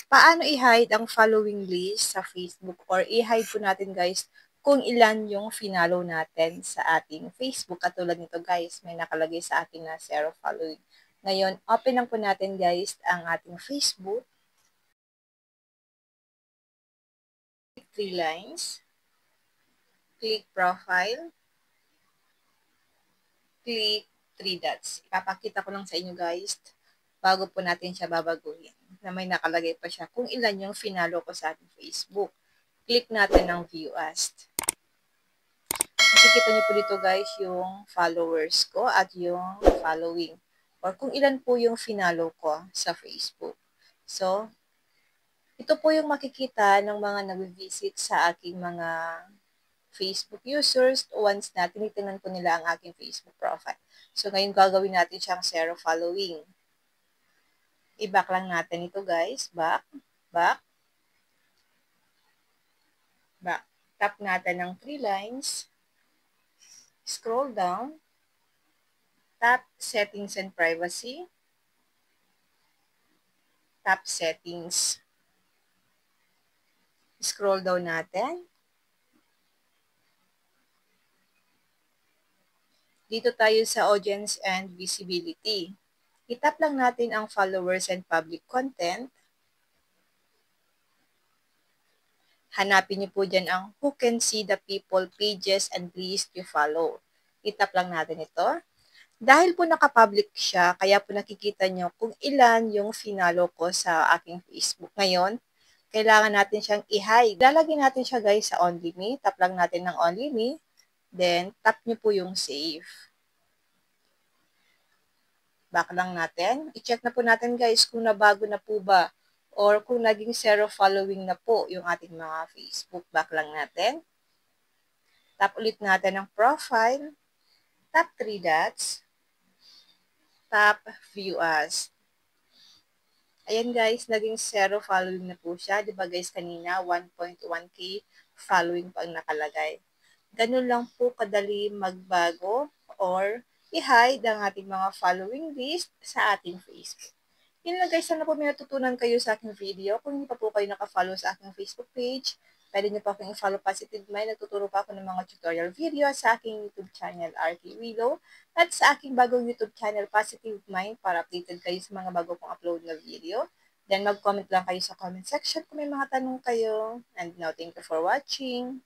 Paano i-hide ang following list sa Facebook or i-hide po natin guys kung ilan yung finalo natin sa ating Facebook. Katulad nito guys, may nakalagay sa akin na 0 following. Ngayon, open lang po natin guys ang ating Facebook. Click 3 lines. Click profile. Click 3 dots. Ipapakita ko lang sa inyo guys bago po natin siya babaguhin na may nakalagay pa siya kung ilan yung finalo ko sa ating Facebook. Click natin ang view as. Makikita niyo po dito guys yung followers ko at yung following or kung ilan po yung finalo ko sa Facebook. So, ito po yung makikita ng mga nag-visit sa aking mga Facebook users once na tinitingnan po nila ang aking Facebook profile. So, ngayon gagawin natin siyang 0 following. I-back lang natin ito guys. Back, back, back. Tap natin ng 3 lines. Scroll down. Tap Settings and Privacy. Tap Settings. Scroll down natin. Dito tayo sa Audience and Visibility. I-tap lang natin ang Followers and Public Content. Hanapin niyo po dyan ang Who Can See the People, Pages, and List You Follow. I-tap lang natin ito. Dahil po nakapublic siya, kaya po nakikita niyo kung ilan yung finalo ko sa aking Facebook. Ngayon, kailangan natin siyang i-hide. Lalagyan natin siya guys sa Only Me. Tap lang natin ng Only Me. Then, tap niyo po yung Save. Back lang natin. I-check na po natin guys kung nabago na po ba or kung naging 0 following na po yung ating mga Facebook. Back lang natin. Tap ulit natin ang profile. Tap 3 dots. Tap View As. Ayan guys, naging 0 following na po siya. Diba guys kanina 1.1k following pang nakalagay. Ganun lang po kadali magbago or i-hide ang ating mga following list sa ating Facebook. Yun lang guys, sana po may natutunan kayo sa aking video. Kung hindi pa po kayo nakafollow sa aking Facebook page, pwede niyo po akong i-follow Positive Mind. Nagtuturo pa ako ng mga tutorial video sa aking YouTube channel, RT Willow, at sa aking bagong YouTube channel, Positive Mind, para updated kayo sa mga bago kong upload na video. Then mag-comment lang kayo sa comment section kung may mga tanong kayo. And now, thank you for watching.